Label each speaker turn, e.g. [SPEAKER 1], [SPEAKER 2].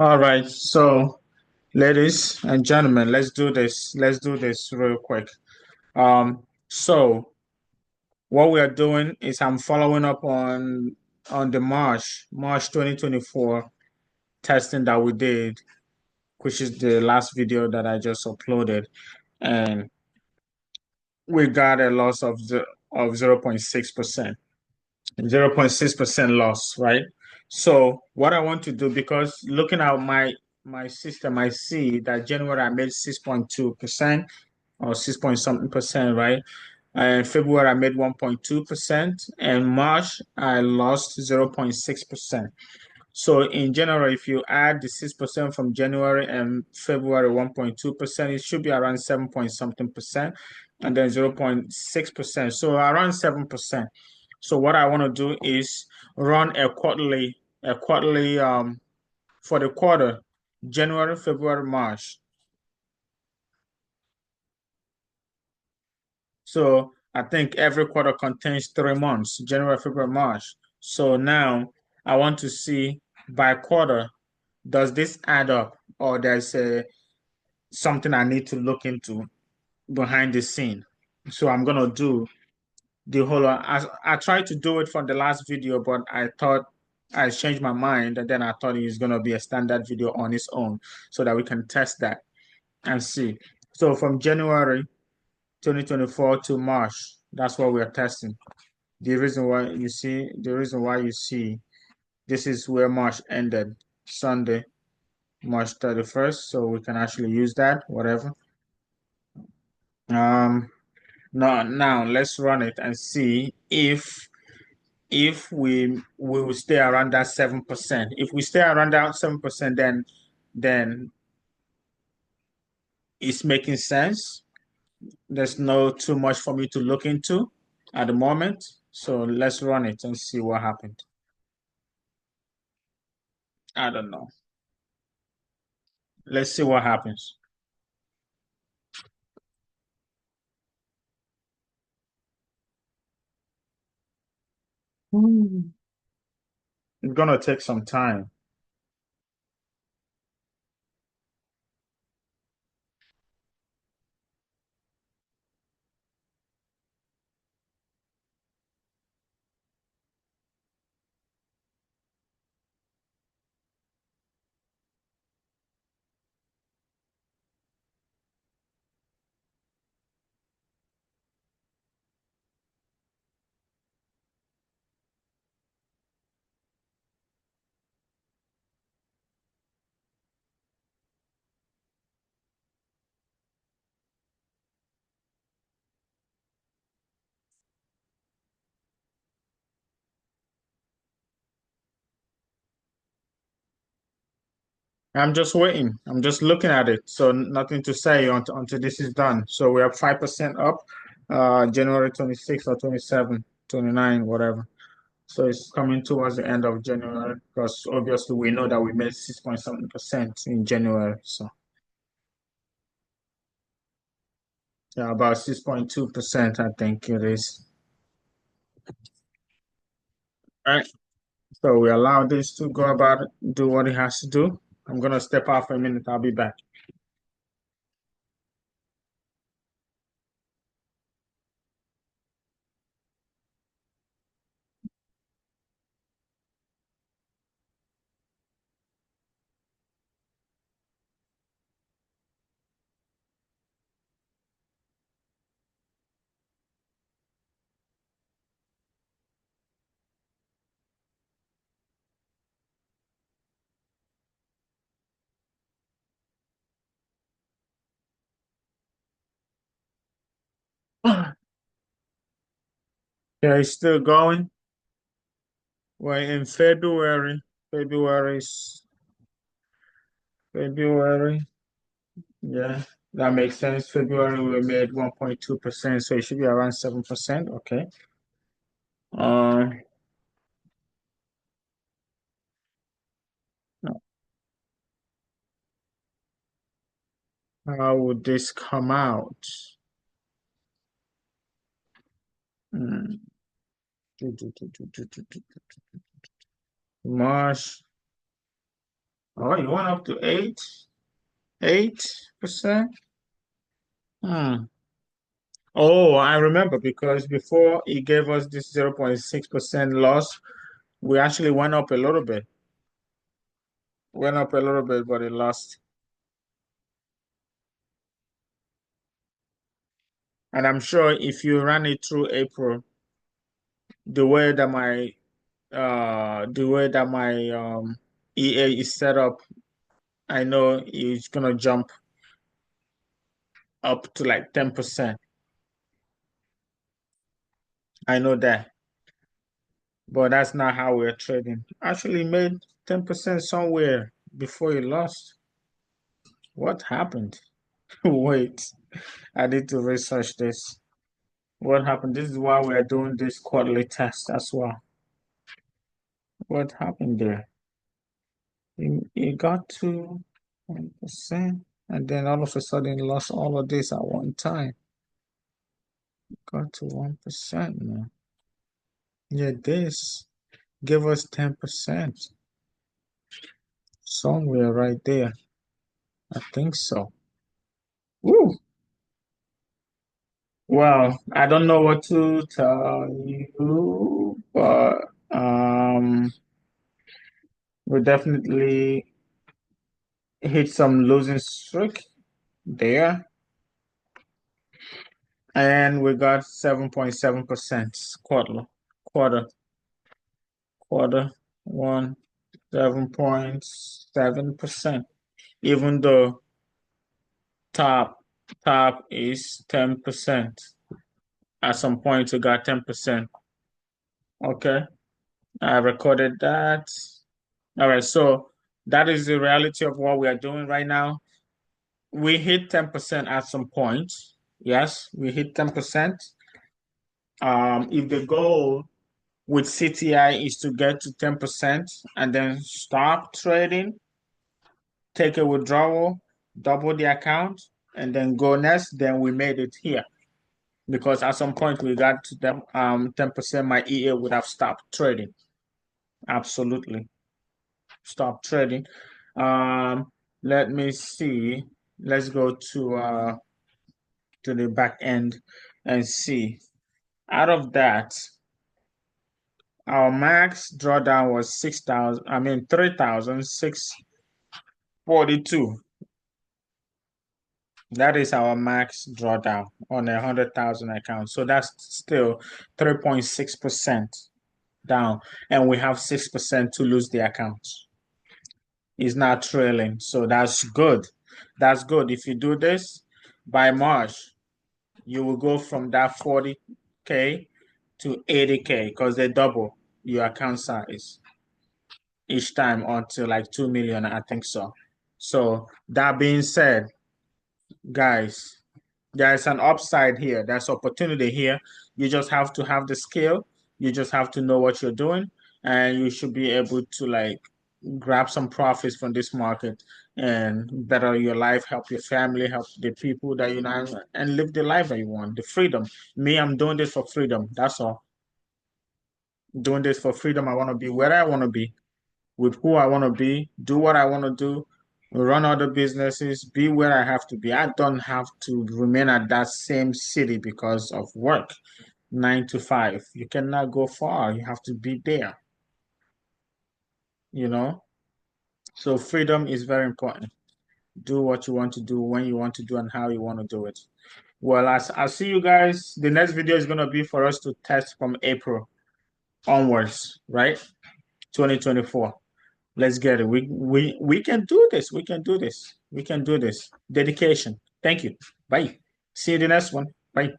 [SPEAKER 1] All right, so ladies and gentlemen, let's do this. Let's do this real quick. So what we are doing is I'm following up on the March 2024 testing that we did, which is the last video that I just uploaded, and we got a loss of 0.6%. 0.6% loss, right? So what I want to do, because looking at my system, I see that January I made 6.2% or 6 point something percent, right? And February I made 1.2%, and March I lost 0.6%. So in general, if you add the 6% from January and February 1.2%, it should be around 7 point something percent, and then 0.6%. So around 7%. So what I want to do is run a quarterly for the quarter, January, February, March. So I think every quarter contains 3 months, January, February, March. So now I want to see by quarter, does this add up, or there's something I need to look into behind the scene? So I'm gonna do the whole. I tried to do it for the last video, but I thought I changed my mind, and then I thought it was gonna be a standard video on its own, so that we can test that and see. So from January 2024 to March, that's what we are testing. The reason why you see this is where March ended, Sunday, March 31st. So we can actually use that, whatever. Um, now let's run it and see if we will stay around that 7%. If we stay around that 7%, then it's making sense. There's no too much for me to look into at the moment. So let's run it and see what happened. I don't know. Let's see what happens. Hmm. It's gonna take some time. I'm just waiting. I'm just looking at it. So nothing to say until this is done. So we have 5% up, January 26 or 27, 29, whatever. So it's coming towards the end of January because obviously we know that we made 6 point something percent in January. So yeah, about 6.2%, I think it is. All right. So we allow this to go about it, do what it has to do. I'm gonna step out for a minute. I'll be back. Yeah, it's still going. We're in February. February, February. Yeah, that makes sense. February we made 1.2%, so it should be around 7%. Okay. Uh, how would this come out? Hmm. March. Oh, you went up to 8%? Hmm. Oh, I remember because before he gave us this 0.6% loss, we actually went up a little bit. Went up a little bit, but it lost. And I'm sure if you run it through April, the way that my EA is set up, I know it's gonna jump up to like 10%. I know that. But that's not how we're trading. Actually made 10% somewhere before you lost. What happened? Wait, I need to research this. What happened? This is why we're doing this quarterly test as well. What happened there? It got to 1%, and then all of a sudden lost all of this at one time. Got to 1% now. Yeah, this give us 10%. Somewhere right there. I think so. Woo! Well, I don't know what to tell you, but we definitely hit some losing streak there, and we got 7.7% quarter, quarter one, 7.7%. Even though top top is 10%. At some point, we got 10%. Okay, I recorded that. All right, so that is the reality of what we are doing right now. We hit 10% at some point. Yes, we hit 10%. If the goal with CTI is to get to 10% and then stop trading, take a withdrawal, double the account, and then go next, then we made it here. Because at some point we got to them 10%, my EA would have stopped trading. Absolutely. Stop trading. Let me see. Let's go to the back end and see. Out of that, our max drawdown was 6,000, I mean 3,642. That is our max drawdown on 100,000 account. So that's still 3.6% down, and we have 6% to lose the account. It's not trailing, so that's good. That's good. If you do this by March, you will go from that 40K to 80K because they double your account size each time until like 2 million, I think so. So that being said, guys, there's an upside here. There's opportunity here. You just have to have the skill. You just have to know what you're doing, and you should be able to like grab some profits from this market and better your life, help your family, help the people that you know, and live the life that you want, the freedom. Me, I'm doing this for freedom. That's all. Doing this for freedom. I want to be where I want to be, with who I want to be, do what I want to do, run other businesses, be where I have to be. I don't have to remain at that same city because of work, 9 to 5. You cannot go far. You have to be there, you know? So freedom is very important. Do what you want to do, when you want to do, and how you want to do it. Well, I'll see you guys. The next video is going to be for us to test from April onwards, right? 2024. Let's get it. We can do this. We can do this. We can do this. Dedication. Thank you. Bye. See you the next one. Bye.